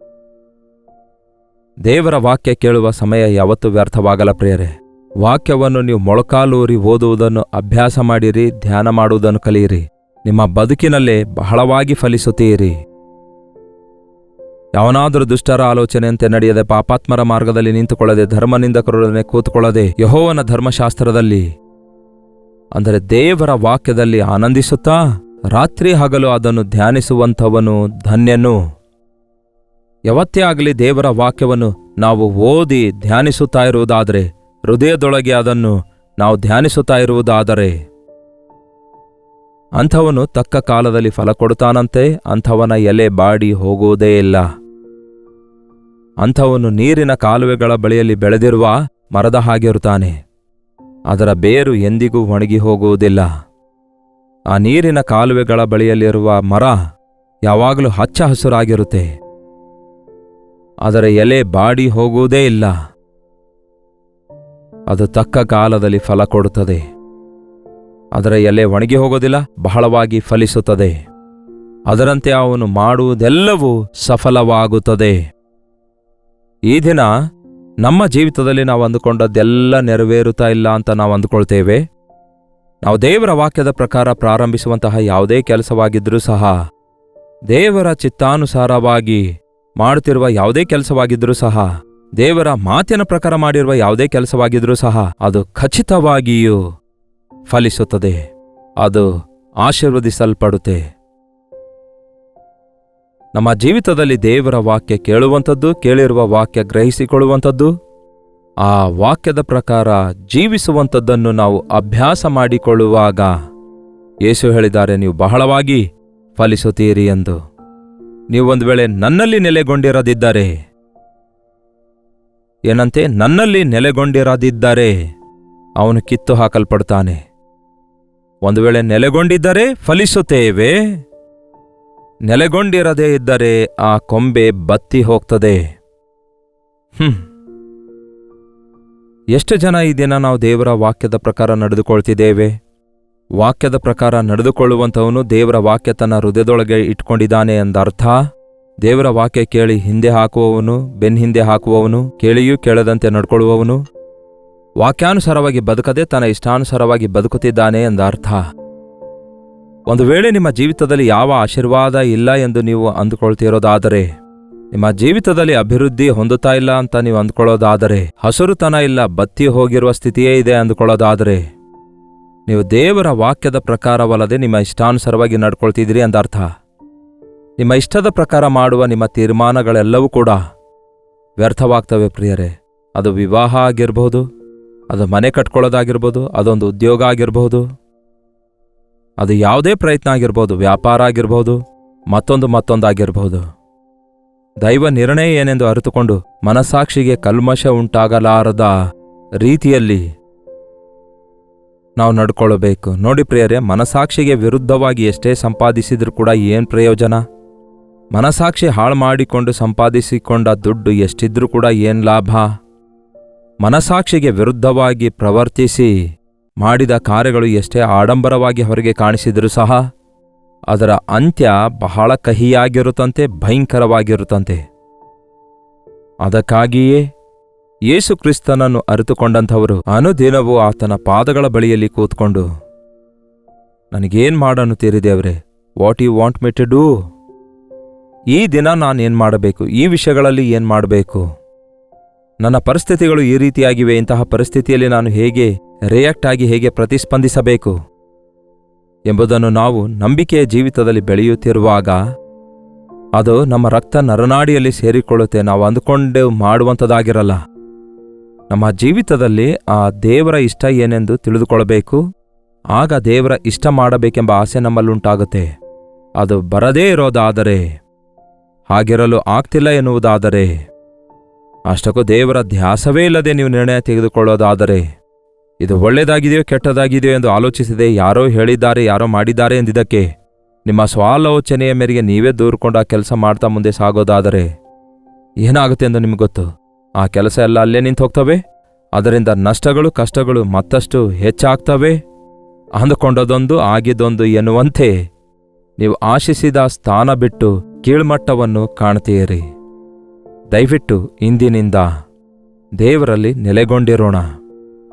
ದೇವರ ವಾಕ್ಯ ಕೇಳುವ ಸಮಯ ಯಾವತ್ತೂ ವ್ಯರ್ಥವಾಗಲ್ಲ ಪ್ರಿಯರೇ. ವಾಕ್ಯವನ್ನು ನೀವು ಮೊಳಕಾಲೂರಿ ಓದುವುದನ್ನು ಅಭ್ಯಾಸ ಮಾಡಿರಿ, ಧ್ಯಾನ ಮಾಡುವುದನ್ನು ಕಲಿಯಿರಿ. ನಿಮ್ಮ ಬದುಕಿನಲ್ಲೇ ಬಹಳವಾಗಿ ಫಲಿಸುತ್ತೀರಿ. ಯಾವನಾದರೂ ದುಷ್ಟರ ಆಲೋಚನೆಯಂತೆ ನಡೆಯದೆ, ಪಾಪಾತ್ಮರ ಮಾರ್ಗದಲ್ಲಿ ನಿಂತುಕೊಳ್ಳದೆ, ಧರ್ಮನಿಂದಕರೊಡನೆ ಕೂತುಕೊಳ್ಳದೆ, ಯೆಹೋವನ ಧರ್ಮಶಾಸ್ತ್ರದಲ್ಲಿ ಅಂದರೆ ದೇವರ ವಾಕ್ಯದಲ್ಲಿ ಆನಂದಿಸುತ್ತಾ ರಾತ್ರಿ ಹಗಲು ಅದನ್ನು ಧ್ಯಾನಿಸುವಂಥವನು ಧನ್ಯನು. ಯಾವತ್ತೇ ಆಗಲಿ ದೇವರ ವಾಕ್ಯವನ್ನು ನಾವು ಓದಿ ಧ್ಯಾನಿಸುತ್ತಾ ಇರುವುದಾದರೆ, ಹೃದಯದೊಳಗೆ ಅದನ್ನು ನಾವು ಧ್ಯಾನಿಸುತ್ತಾ ಇರುವುದಾದರೆ, ಅಂಥವನು ತಕ್ಕ ಕಾಲದಲ್ಲಿ ಫಲ ಕೊಡುತ್ತಾನಂತೆ. ಅಂಥವನ ಎಲೆ ಬಾಡಿ ಹೋಗುವುದೇ ಇಲ್ಲ. ಅಂಥವನು ನೀರಿನ ಕಾಲುವೆಗಳ ಬಳಿಯಲ್ಲಿ ಬೆಳೆದಿರುವ ಮರದ ಹಾಗಿರುತ್ತಾನೆ. ಅದರ ಬೇರು ಎಂದಿಗೂ ಒಣಗಿ ಹೋಗುವುದಿಲ್ಲ. ಆ ನೀರಿನ ಕಾಲುವೆಗಳ ಬಳಿಯಲ್ಲಿರುವ ಮರ ಯಾವಾಗಲೂ ಹಚ್ಚ ಹಸುರಾಗಿರುತ್ತೆ. ಅದರ ಎಲೆ ಬಾಡಿ ಹೋಗುವುದೇ ಇಲ್ಲ. ಅದು ತಕ್ಕ ಕಾಲದಲ್ಲಿ ಫಲ ಕೊಡುತ್ತದೆ. ಅದರ ಎಲೆ ಒಣಗಿ ಹೋಗೋದಿಲ್ಲ, ಬಹಳವಾಗಿ ಫಲಿಸುತ್ತದೆ. ಅದರಂತೆ ಅವನು ಮಾಡುವುದೆಲ್ಲವೂ ಸಫಲವಾಗುತ್ತದೆ. ಈ ದಿನ ನಮ್ಮ ಜೀವಿತದಲ್ಲಿ ನಾವು ಅಂದುಕೊಂಡದ್ದೆಲ್ಲ ನೆರವೇರುತ್ತಾ ಇಲ್ಲ ಅಂತ ನಾವು ಅಂದುಕೊಳ್ತೇವೆ. ನಾವು ದೇವರ ವಾಕ್ಯದ ಪ್ರಕಾರ ಪ್ರಾರಂಭಿಸುವಂತಹ ಯಾವುದೇ ಕೆಲಸವಾಗಿದ್ದರೂ ಸಹ, ದೇವರ ಚಿತ್ತಾನುಸಾರವಾಗಿ ಮಾಡುತ್ತಿರುವ ಯಾವುದೇ ಕೆಲಸವಾಗಿದ್ದರೂ ಸಹ, ದೇವರ ಮಾತಿನ ಪ್ರಕಾರ ಮಾಡಿರುವ ಯಾವುದೇ ಕೆಲಸವಾಗಿದ್ದರೂ ಸಹ ಅದು ಖಚಿತವಾಗಿಯೂ ಫಲಿಸುತ್ತದೆ, ಅದು ಆಶೀರ್ವದಿಸಲ್ಪಡುತ್ತೆ. ನಮ್ಮ ಜೀವಿತದಲ್ಲಿ ದೇವರ ವಾಕ್ಯ ಕೇಳುವಂಥದ್ದು, ಕೇಳಿರುವ ವಾಕ್ಯ ಗ್ರಹಿಸಿಕೊಳ್ಳುವಂಥದ್ದು, ಆ ವಾಕ್ಯದ ಪ್ರಕಾರ ಜೀವಿಸುವಂಥದ್ದನ್ನು ನಾವು ಅಭ್ಯಾಸ ಮಾಡಿಕೊಳ್ಳುವಾಗ ಯೇಸು ಹೇಳಿದ್ದಾರೆ, ನೀವು ಬಹಳವಾಗಿ ಫಲಿಸುತ್ತೀರಿ ಎಂದು. ನೀವು ಒಂದು ವೇಳೆ ನನ್ನಲ್ಲಿ ನೆಲೆಗೊಂಡಿರದಿದ್ದರೆ, ಏನಂತೆ, ನನ್ನಲ್ಲಿ ನೆಲೆಗೊಂಡಿರದಿದ್ದರೆ ಅವನು ಕಿತ್ತು ಹಾಕಲ್ಪಡ್ತಾನೆ. ಒಂದು ವೇಳೆ ನೆಲೆಗೊಂಡಿದ್ದರೆ ಫಲಿಸುತ್ತೇವೆ, ನೆಲೆಗೊಂಡಿರದೇ ಇದ್ದರೆ ಆ ಕೊಂಬೆ ಬತ್ತಿ ಹೋಗ್ತದೆ. ಎಷ್ಟು ಜನ ಈ ದಿನ ನಾವು ದೇವರ ವಾಕ್ಯದ ಪ್ರಕಾರ ನಡೆದುಕೊಳ್ತಿದ್ದೇವೆ? ವಾಕ್ಯದ ಪ್ರಕಾರ ನಡೆದುಕೊಳ್ಳುವಂಥವನು ದೇವರ ವಾಕ್ಯ ತನ್ನ ಹೃದಯದೊಳಗೆ ಇಟ್ಕೊಂಡಿದ್ದಾನೆ ಎಂದರ್ಥ. ದೇವರ ವಾಕ್ಯ ಕೇಳಿ ಹಿಂದೆ ಹಾಕುವವನು, ಹಿಂದೆ ಹಾಕುವವನು, ಕೇಳಿಯೂ ಕೇಳದಂತೆ ನಡ್ಕೊಳ್ಳುವವನು, ವಾಕ್ಯಾನುಸಾರವಾಗಿ ಬದುಕದೆ ತನ್ನ ಇಷ್ಟಾನುಸಾರವಾಗಿ ಬದುಕುತ್ತಿದ್ದಾನೆ ಎಂದರ್ಥ. ಒಂದು ವೇಳೆ ನಿಮ್ಮ ಜೀವಿತದಲ್ಲಿ ಯಾವ ಆಶೀರ್ವಾದ ಇಲ್ಲ ಎಂದು ನೀವು ಅಂದುಕೊಳ್ತಿರೋದಾದರೆ, ನಿಮ್ಮ ಜೀವಿತದಲ್ಲಿ ಅಭಿವೃದ್ಧಿ ಹೊಂದುತ್ತಾ ಇಲ್ಲ ಅಂತ ನೀವು ಅಂದ್ಕೊಳ್ಳೋದಾದರೆ, ಹಸುರುತನ ಇಲ್ಲ, ಬತ್ತಿ ಹೋಗಿರುವ ಸ್ಥಿತಿಯೇ ಇದೆ ಅಂದುಕೊಳ್ಳೋದಾದರೆ, ನೀವು ದೇವರ ವಾಕ್ಯದ ಪ್ರಕಾರವಲ್ಲದೆ ನಿಮ್ಮ ಇಷ್ಟಾನುಸಾರವಾಗಿ ನಡ್ಕೊಳ್ತಿದ್ದೀರಿ ಎಂದರ್ಥ. ನಿಮ್ಮ ಇಷ್ಟದ ಪ್ರಕಾರ ಮಾಡುವ ನಿಮ್ಮ ತೀರ್ಮಾನಗಳೆಲ್ಲವೂ ಕೂಡ ವ್ಯರ್ಥವಾಗ್ತವೆ ಪ್ರಿಯರೇ. ಅದು ವಿವಾಹ ಆಗಿರ್ಬೋದು, ಅದು ಮನೆ ಕಟ್ಕೊಳ್ಳೋದಾಗಿರ್ಬೋದು, ಅದೊಂದು ಉದ್ಯೋಗ ಆಗಿರ್ಬೋದು, ಅದು ಯಾವುದೇ ಪ್ರಯತ್ನ ಆಗಿರ್ಬೋದು, ವ್ಯಾಪಾರ ಆಗಿರ್ಬೋದು, ಮತ್ತೊಂದಾಗಿರ್ಬೋದು. ದೈವ ನಿರ್ಣಯ ಏನೆಂದು ಅರಿತುಕೊಂಡು ಮನಸ್ಸಾಕ್ಷಿಗೆ ಕಲ್ಮಶ ಉಂಟಾಗಲಾರದ ರೀತಿಯಲ್ಲಿ ನಾವು ನಡ್ಕೊಳ್ಳಬೇಕು. ನೋಡಿ ಪ್ರಿಯರೇ, ಮನಸ್ಸಾಕ್ಷಿಗೆ ವಿರುದ್ಧವಾಗಿ ಎಷ್ಟೇ ಸಂಪಾದಿಸಿದ್ರೂ ಕೂಡ ಏನು ಪ್ರಯೋಜನ? ಮನಸ್ಸಾಕ್ಷಿ ಹಾಳು ಮಾಡಿಕೊಂಡು ಸಂಪಾದಿಸಿಕೊಂಡ ದುಡ್ಡು ಎಷ್ಟಿದ್ರೂ ಕೂಡ ಏನು ಲಾಭ? ಮನಸ್ಸಾಕ್ಷಿಗೆ ವಿರುದ್ಧವಾಗಿ ಪ್ರವರ್ತಿಸಿ ಮಾಡಿದ ಕಾರ್ಯಗಳು ಎಷ್ಟೇ ಆಡಂಬರವಾಗಿ ಹೊರಗೆ ಕಾಣಿಸಿದರೂ ಸಹ ಅದರ ಅಂತ್ಯ ಬಹಳ ಕಹಿಯಾಗಿರುತ್ತಂತೆ, ಭಯಂಕರವಾಗಿರುತ್ತಂತೆ. ಅದಕ್ಕಾಗಿಯೇ ಯೇಸು ಕ್ರಿಸ್ತನನ್ನು ಅರಿತುಕೊಂಡಂಥವರು ಅನುದಿನವೂ ಆತನ ಪಾದಗಳ ಬಳಿಯಲ್ಲಿ ಕೂತ್ಕೊಂಡು, ನನಗೇನು ಮಾಡನ್ನುತ್ತೀರಿ ದೇವ್ರೆ? What you want me to do? ಈ ದಿನ ನಾನೇನು ಮಾಡಬೇಕು? ಈ ವಿಷಯಗಳಲ್ಲಿ ಏನು ಮಾಡಬೇಕು? ನನ್ನ ಪರಿಸ್ಥಿತಿಗಳು ಈ ರೀತಿಯಾಗಿವೆ, ಇಂತಹ ಪರಿಸ್ಥಿತಿಯಲ್ಲಿ ನಾನು ಹೇಗೆ ರಿಯಾಕ್ಟ್ ಆಗಿ ಹೇಗೆ ಪ್ರತಿಸ್ಪಂದಿಸಬೇಕು ಎಂಬುದನ್ನು ನಾವು ನಂಬಿಕೆಯ ಜೀವಿತದಲ್ಲಿ ಬೆಳೆಯುತ್ತಿರುವಾಗ ಅದು ನಮ್ಮ ರಕ್ತ ನರನಾಡಿಯಲ್ಲಿ ಸೇರಿಕೊಳ್ಳುತ್ತೆ. ನಾವು ಅಂದುಕೊಂಡು ಮಾಡುವಂಥದ್ದಾಗಿರಲ್ಲ. ನಮ್ಮ ಜೀವಿತದಲ್ಲಿ ಆ ದೇವರ ಇಷ್ಟ ಏನೆಂದು ತಿಳಿದುಕೊಳ್ಳಬೇಕು. ಆಗ ದೇವರ ಇಷ್ಟ ಮಾಡಬೇಕೆಂಬ ಆಸೆ ನಮ್ಮಲ್ಲುಂಟಾಗುತ್ತೆ. ಅದು ಬರದೇ ಇರೋದಾದರೆ, ಹಾಗಿರಲು ಆಗ್ತಿಲ್ಲ ಎನ್ನುವುದಾದರೆ, ಅಷ್ಟಕ್ಕೂ ದೇವರ ಧ್ಯಾಸವೇ ಇಲ್ಲದೆ ನೀವು ನಿರ್ಣಯ ತೆಗೆದುಕೊಳ್ಳೋದಾದರೆ, ಇದು ಒಳ್ಳೆಯದಾಗಿದೆಯೋ ಕೆಟ್ಟದಾಗಿದೆಯೋ ಎಂದು ಆಲೋಚಿಸದೆ ಯಾರೋ ಹೇಳಿದ್ದಾರೆ, ಯಾರೋ ಮಾಡಿದ್ದಾರೆ ಎಂದಿದ್ದಕ್ಕೆ ನಿಮ್ಮ ಸ್ವಾಲೋಚನೆಯ ಮೇರೆಗೆ ನೀವೇ ದೂರಿಕೊಂಡು ಆ ಕೆಲಸ ಮಾಡ್ತಾ ಮುಂದೆ ಸಾಗೋದಾದರೆ ಏನಾಗುತ್ತೆ ಎಂದು ನಿಮಗೆ ಗೊತ್ತು. ಆ ಕೆಲಸ ಎಲ್ಲ ಅಲ್ಲೇ ನಿಂತು ಹೋಗ್ತವೆ. ಅದರಿಂದ ನಷ್ಟಗಳು, ಕಷ್ಟಗಳು ಮತ್ತಷ್ಟು ಹೆಚ್ಚಾಗ್ತವೆ. ಅಂದುಕೊಂಡದೊಂದು ಆಗಿದ್ದೊಂದು ಎನ್ನುವಂತೆ ನೀವು ಆಶಿಸಿದ ಸ್ಥಾನ ಬಿಟ್ಟು ಕೀಳ್ಮಟ್ಟವನ್ನು ಕಾಣ್ತೀರಿ. ದಯವಿಟ್ಟು ಇಂದಿನಿಂದ ದೇವರಲ್ಲಿ ನೆಲೆಗೊಂಡಿರೋಣ,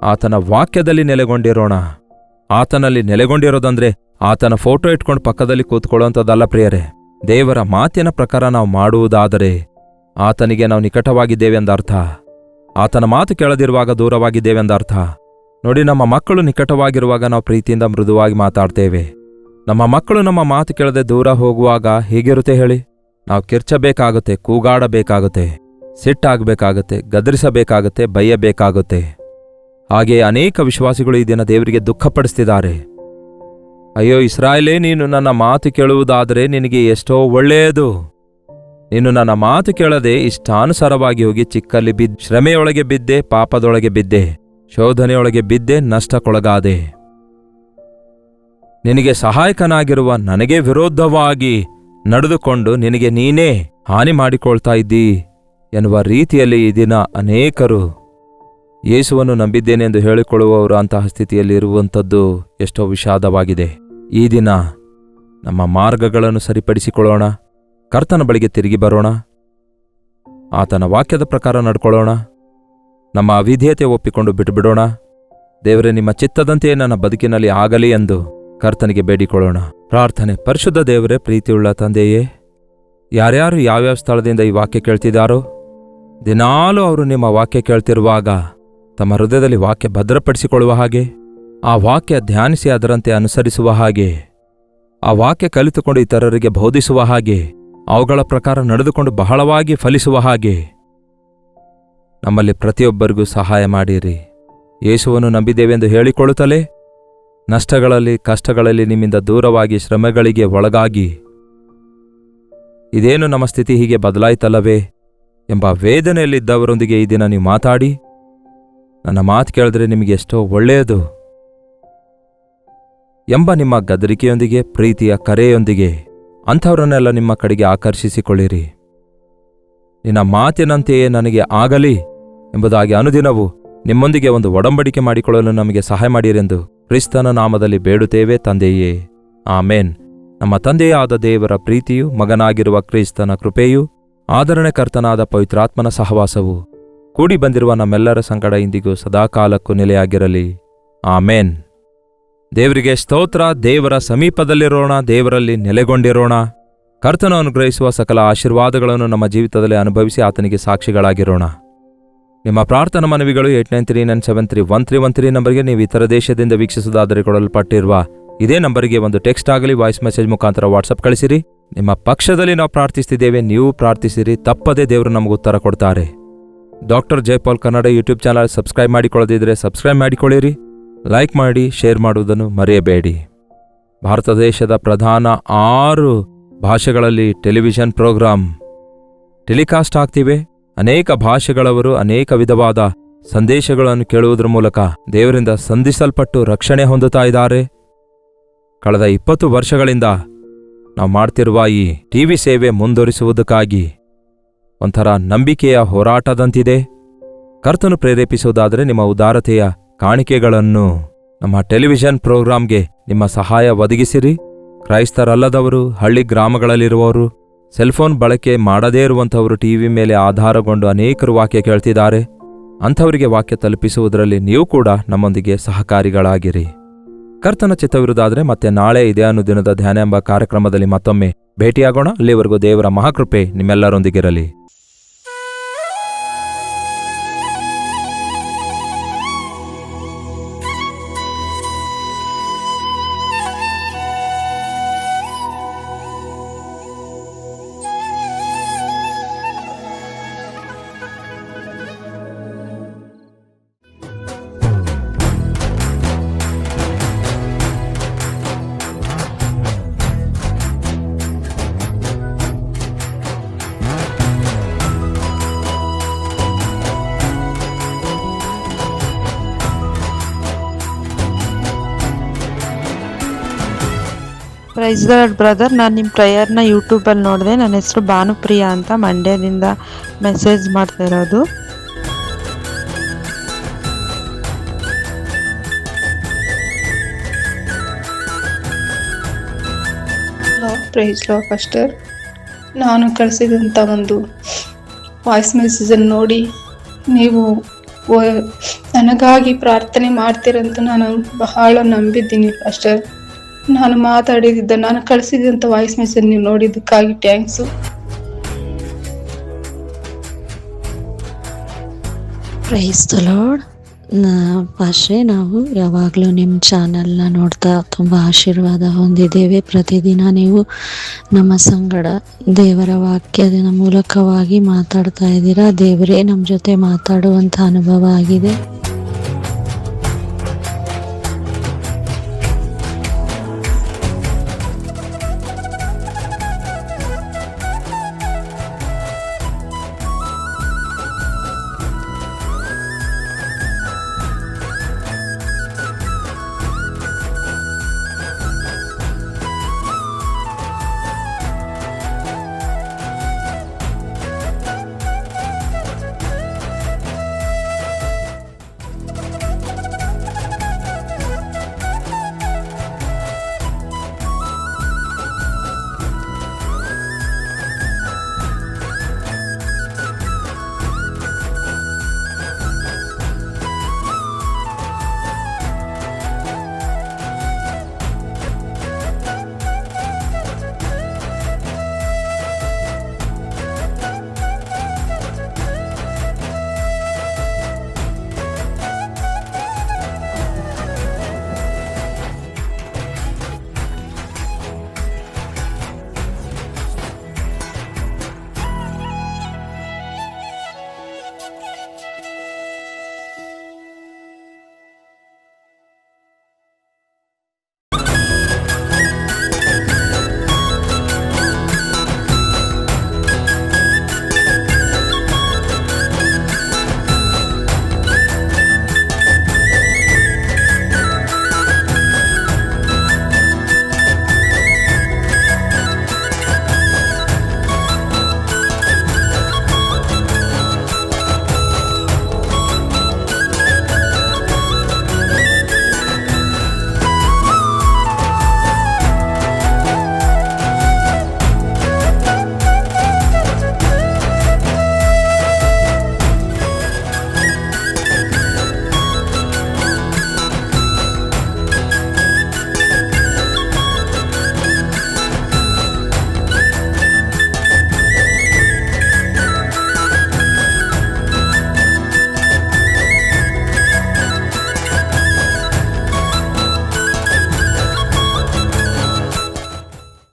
ಆತನ ವಾಕ್ಯದಲ್ಲಿ ನೆಲೆಗೊಂಡಿರೋಣ. ಆತನಲ್ಲಿ ನೆಲೆಗೊಂಡಿರೋದಂದ್ರೆ ಆತನ ಫೋಟೋ ಇಟ್ಕೊಂಡು ಪಕ್ಕದಲ್ಲಿ ಕೂತ್ಕೊಳ್ಳುವಂಥದ್ದಲ್ಲ ಪ್ರಿಯರೇ. ದೇವರ ಮಾತಿನ ಪ್ರಕಾರ ನಾವು ಮಾಡುವುದಾದರೆ ಆತನಿಗೆ ನಾವು ನಿಕಟವಾಗಿದ್ದೇವೆ ಎಂದರ್ಥ. ಆತನ ಮಾತು ಕೇಳದಿರುವಾಗ ದೂರವಾಗಿದ್ದೇವೆ ಎಂದರ್ಥ. ನೋಡಿ, ನಮ್ಮ ಮಕ್ಕಳು ನಿಕಟವಾಗಿರುವಾಗ ನಾವು ಪ್ರೀತಿಯಿಂದ ಮೃದುವಾಗಿ ಮಾತಾಡ್ತೇವೆ. ನಮ್ಮ ಮಕ್ಕಳು ನಮ್ಮ ಮಾತು ಕೇಳದೆ ದೂರ ಹೋಗುವಾಗ ಹೇಗಿರುತ್ತೆ ಹೇಳಿ? ನಾವು ಕಿರ್ಚಬೇಕಾಗುತ್ತೆ, ಕೂಗಾಡಬೇಕಾಗುತ್ತೆ, ಸಿಟ್ಟಾಗಬೇಕಾಗುತ್ತೆ, ಗದರಿಸಬೇಕಾಗುತ್ತೆ, ಬೈಯಬೇಕಾಗುತ್ತೆ. ಹಾಗೆಯೇ ಅನೇಕ ವಿಶ್ವಾಸಿಗಳು ಈ ದಿನ ದೇವರಿಗೆ ದುಃಖಪಡಿಸ್ತಿದ್ದಾರೆ. ಅಯ್ಯೋ ಇಸ್ರಾಯೇಲೇ, ನೀನು ನನ್ನ ಮಾತು ಕೇಳುವುದಾದರೆ ನಿನಗೆ ಎಷ್ಟೋ ಒಳ್ಳೆಯದು. ನೀನು ನನ್ನ ಮಾತು ಕೇಳದೆ ಇಷ್ಟಾನುಸಾರವಾಗಿ ಹೋಗಿ ಚಿಕ್ಕಲ್ಲಿ ಶ್ರಮೆಯೊಳಗೆ ಬಿದ್ದೆ, ಪಾಪದೊಳಗೆ ಬಿದ್ದೆ, ಶೋಧನೆಯೊಳಗೆ ಬಿದ್ದೆ, ನಷ್ಟಕ್ಕೊಳಗಾದೆ. ನಿನಗೆ ಸಹಾಯಕನಾಗಿರುವ ನನಗೆ ವಿರೋಧವಾಗಿ ನಡೆದುಕೊಂಡು ನಿನಗೆ ನೀನೇ ಹಾನಿ ಮಾಡಿಕೊಳ್ತಾ ಇದ್ದೀ ಎನ್ನುವ ರೀತಿಯಲ್ಲಿ ಈ ದಿನ ಅನೇಕರು ಯೇಸುವನ್ನು ನಂಬಿದ್ದೇನೆಂದು ಹೇಳಿಕೊಳ್ಳುವವರು ಅಂತಹ ಸ್ಥಿತಿಯಲ್ಲಿ ಇರುವಂಥದ್ದು ಎಷ್ಟೋ ವಿಷಾದವಾಗಿದೆ. ಈ ದಿನ ನಮ್ಮ ಮಾರ್ಗಗಳನ್ನು ಸರಿಪಡಿಸಿಕೊಳ್ಳೋಣ. ಕರ್ತನ ಬಳಿಗೆ ತಿರುಗಿ ಬರೋಣ. ಆತನ ವಾಕ್ಯದ ಪ್ರಕಾರ ನಡ್ಕೊಳ್ಳೋಣ. ನಮ್ಮ ಅವಿಧೇಯತೆ ಒಪ್ಪಿಕೊಂಡು ಬಿಟ್ಟುಬಿಡೋಣ. ದೇವರೇ, ನಿಮ್ಮ ಚಿತ್ತದಂತೆಯೇ ನನ್ನ ಬದುಕಿನಲ್ಲಿ ಆಗಲಿ ಎಂದು ಕರ್ತನಿಗೆ ಬೇಡಿಕೊಳ್ಳೋಣ. ಪ್ರಾರ್ಥನೆ. ಪರಿಶುದ್ಧ ದೇವರೇ, ಪ್ರೀತಿಯುಳ್ಳ ತಂದೆಯೇ, ಯಾರ್ಯಾರು ಯಾವ್ಯಾವ ಸ್ಥಳದಿಂದ ಈ ವಾಕ್ಯ ಕೇಳ್ತಿದ್ದಾರೋ ದಿನಾಲೂ ಅವರು ನಿಮ್ಮ ವಾಕ್ಯ ಕೇಳ್ತಿರುವಾಗ ತಮ್ಮ ಹೃದಯದಲ್ಲಿ ವಾಕ್ಯ ಭದ್ರಪಡಿಸಿಕೊಳ್ಳುವ ಹಾಗೆ, ಆ ವಾಕ್ಯ ಧ್ಯಾನಿಸಿ ಅದರಂತೆ ಅನುಸರಿಸುವ ಹಾಗೆ, ಆ ವಾಕ್ಯ ಕಲಿತುಕೊಂಡು ಇತರರಿಗೆ ಬೋಧಿಸುವ ಹಾಗೆ, ಅವುಗಳ ಪ್ರಕಾರ ನಡೆದುಕೊಂಡು ಬಹಳವಾಗಿ ಫಲಿಸುವ ಹಾಗೆ ನಮ್ಮಲ್ಲಿ ಪ್ರತಿಯೊಬ್ಬರಿಗೂ ಸಹಾಯ ಮಾಡಿರಿ. ಯೇಸುವನ್ನು ನಂಬಿದ್ದೇವೆಂದು ಹೇಳಿಕೊಳ್ಳುತ್ತಲೇ ನಷ್ಟಗಳಲ್ಲಿ, ಕಷ್ಟಗಳಲ್ಲಿ ನಿಮ್ಮಿಂದ ದೂರವಾಗಿ ಶ್ರಮೆಗಳಿಗೆ ಒಳಗಾಗಿ ಇದೇನು ನಮ್ಮ ಸ್ಥಿತಿ ಹೀಗೆ ಬದಲಾಯಿತಲ್ಲವೇ ಎಂಬ ವೇದನೆಯಲ್ಲಿದ್ದವರೊಂದಿಗೆ ಈ ದಿನ ನೀವು ಮಾತಾಡಿ, ನನ್ನ ಮಾತು ಕೇಳಿದ್ರೆ ನಿಮಗೆ ಎಷ್ಟೋ ಒಳ್ಳೆಯದು ಎಂಬ ನಿಮ್ಮ ಗದರಿಕೆಯೊಂದಿಗೆ, ಪ್ರೀತಿಯ ಕರೆಯೊಂದಿಗೆ ಅಂಥವರನ್ನೆಲ್ಲ ನಿಮ್ಮ ಕಡೆಗೆ ಆಕರ್ಷಿಸಿಕೊಳ್ಳಿರಿ. ನಿನ್ನ ಮಾತಿನಂತೆಯೇ ನನಗೆ ಆಗಲಿ ಎಂಬುದಾಗಿ ಅನುದಿನವೂ ನಿಮ್ಮೊಂದಿಗೆ ಒಂದು ಒಡಂಬಡಿಕೆ ಮಾಡಿಕೊಳ್ಳಲು ನಮಗೆ ಸಹಾಯ ಮಾಡಿರೆಂದು ಕ್ರಿಸ್ತನ ನಾಮದಲ್ಲಿ ಬೇಡುತ್ತೇವೆ ತಂದೆಯೇ, ಆಮೇನ್. ನಮ್ಮ ತಂದೆಯೇ ಆದ ದೇವರ ಪ್ರೀತಿಯು, ಮಗನಾಗಿರುವ ಕ್ರಿಸ್ತನ ಕೃಪೆಯು, ಆದರಣೆಕರ್ತನಾದ ಪವಿತ್ರಾತ್ಮನ ಸಹವಾಸವು ಕೂಡಿ ಬಂದಿರುವ ನಮ್ಮೆಲ್ಲರ ಸಂಗಡ ಇಂದಿಗೂ ಸದಾಕಾಲಕ್ಕೂ ನೆಲೆಯಾಗಿರಲಿ. ಆಮೇನ್. ದೇವರಿಗೆ ಸ್ತೋತ್ರ. ದೇವರ ಸಮೀಪದಲ್ಲಿರೋಣ, ದೇವರಲ್ಲಿ ನೆಲೆಗೊಂಡಿರೋಣ. ಕರ್ತನು ಅನುಗ್ರಹಿಸುವ ಸಕಲ ಆಶೀರ್ವಾದಗಳನ್ನು ನಮ್ಮ ಜೀವಿತದಲ್ಲಿ ಅನುಭವಿಸಿ ಆತನಿಗೆ ಸಾಕ್ಷಿಗಳಾಗಿರೋಣ. ನಿಮ್ಮ ಪ್ರಾರ್ಥನಾ ಮನವಿಗಳು 8939731313 ನಂಬರ್ಗೆ ನೀವು ಇತರ ದೇಶದಿಂದ ವೀಕ್ಷಿಸುವುದಾದರೆ ಕೊಡಲ್ಪಟ್ಟಿರುವ ಇದೇ ನಂಬರಿಗೆ ಒಂದು ಟೆಕ್ಸ್ಟ್ ಆಗಲಿ ವಾಯ್ಸ್ ಮೆಸೇಜ್ ಮುಖಾಂತರ ವಾಟ್ಸಪ್ ಕಳಿಸಿರಿ. ನಿಮ್ಮ ಪಕ್ಷದಲ್ಲಿ ನಾವು ಪ್ರಾರ್ಥಿಸ್ತಿದ್ದೇವೆ, ನೀವು ಪ್ರಾರ್ಥಿಸಿರಿ. ತಪ್ಪದೇ ದೇವರು ನಮಗೆ ಉತ್ತರ ಕೊಡ್ತಾರೆ. Doctor Jaipal Kannada YouTube channel subscribe ಮಾಡಿಕೊಳ್ಳದಿದ್ರೆ ಸಬ್ಸ್ಕ್ರೈಬ್ ಮಾಡಿಕೊಳ್ಳಿರಿ. ಲೈಕ್ ಮಾಡಿ, ಶೇರ್ ಮಾಡುವುದನ್ನು ಮರೆಯಬೇಡಿ. ಭಾರತ ದೇಶದ ಪ್ರಧಾನ 6 ಭಾಷೆಗಳಲ್ಲಿ ಟೆಲಿವಿಷನ್ ಪ್ರೋಗ್ರಾಂ ಟೆಲಿಕಾಸ್ಟ್ ಆಗ್ತಿವೆ. ಅನೇಕ ಭಾಷೆಗಳವರು ಅನೇಕ ವಿಧವಾದ ಸಂದೇಶಗಳನ್ನು ಕೇಳುವುದರ ಮೂಲಕ ದೇವರಿಂದ ಸಂಧಿಸಲ್ಪಟ್ಟು ರಕ್ಷಣೆ ಹೊಂದುತ್ತಾ ಇದ್ದಾರೆ. ಕಳೆದ 20 ವರ್ಷಗಳಿಂದ ನಾವು ಮಾಡ್ತಿರುವ ಈ ಟಿವಿ ಸೇವೆ ಮುಂದುವರಿಸುವುದಕ್ಕಾಗಿ ಒಂಥರ ನಂಬಿಕೆಯ ಹೋರಾಟದಂತಿದೆ. ಕರ್ತನು ಪ್ರೇರೇಪಿಸುವುದಾದರೆ ನಿಮ್ಮ ಉದಾರತೆಯ ಕಾಣಿಕೆಗಳನ್ನು ನಮ್ಮ ಟೆಲಿವಿಷನ್ ಪ್ರೋಗ್ರಾಂಗೆ ನಿಮ್ಮ ಸಹಾಯ ಒದಗಿಸಿರಿ. ಕ್ರೈಸ್ತರಲ್ಲದವರು, ಹಳ್ಳಿ ಗ್ರಾಮಗಳಲ್ಲಿರುವವರು, ಸೆಲ್ಫೋನ್ ಬಳಕೆ ಮಾಡದೇ ಇರುವಂಥವರು ಟಿವಿ ಮೇಲೆ ಆಧಾರಗೊಂಡು ಅನೇಕರು ವಾಕ್ಯ ಕೇಳ್ತಿದ್ದಾರೆ. ಅಂಥವರಿಗೆ ವಾಕ್ಯ ತಲುಪಿಸುವುದರಲ್ಲಿ ನೀವು ಕೂಡ ನಮ್ಮೊಂದಿಗೆ ಸಹಕಾರಿಗಳಾಗಿರಿ. ಕರ್ತನ ಚಿತ್ತವಿರುವುದಾದರೆ ಮತ್ತೆ ನಾಳೆ ಇದೇ ಅನುದಿನದ ಧ್ಯಾನ ಎಂಬ ಕಾರ್ಯಕ್ರಮದಲ್ಲಿ ಮತ್ತೊಮ್ಮೆ ಭೇಟಿಯಾಗೋಣ. ಅಲ್ಲಿವರೆಗೂ ದೇವರ ಮಹಾಕೃಪೆ ನಿಮ್ಮೆಲ್ಲರೊಂದಿಗಿರಲಿ. ಪ್ರೈಸ್ ದ ಲಾರ್ಡ್ ಬ್ರದರ್, ನಾನು ನಿಮ್ಮ ಪ್ರೇಯರ್ನ ಯೂಟ್ಯೂಬಲ್ಲಿ ನೋಡಿದೆ. ನನ್ನ ಹೆಸರು ಭಾನುಪ್ರಿಯಾ ಅಂತ, ಮಂಡ್ಯದಿಂದ ಮೆಸೇಜ್ ಮಾಡ್ತಾ ಇರೋದು. ಪ್ರೈಸ್ ಲಾರ್ಡ್ ಪಾಸ್ಟರ್, ನಾನು ಕಳಿಸಿದಂಥ ಒಂದು ವಾಯ್ಸ್ ಮೆಸೇಜನ್ನು ನೋಡಿ ನೀವು ನನಗಾಗಿ ಪ್ರಾರ್ಥನೆ ಮಾಡ್ತೀರಂತ ನಾನು ಬಹಳ ನಂಬಿದ್ದೀನಿ ಪಾಸ್ಟರ್. ನಾನು ಕಳಿಸಿದಂಥ ವಾಯ್ಸ್ ಮೆಸೇಜ್ ನೀವು ನೋಡಿದ್ದಕ್ಕಾಗಿ ಥ್ಯಾಂಕ್ಸು. Praise the lord. ಪಾಶ್ರೆ, ನಾವು ಯಾವಾಗಲೂ ನಿಮ್ಮ ಚಾನಲ್ನ ನೋಡ್ತಾ ತುಂಬ ಆಶೀರ್ವಾದ ಹೊಂದಿದ್ದೇವೆ. ಪ್ರತಿದಿನ ನೀವು ನಮ್ಮ ಸಂಗಡ ದೇವರ ವಾಕ್ಯದ ಮೂಲಕವಾಗಿ ಮಾತಾಡ್ತಾ ಇದ್ದೀರಾ. ದೇವರೇ ನಮ್ಮ ಜೊತೆ ಮಾತಾಡುವಂಥ ಅನುಭವ ಆಗಿದೆ.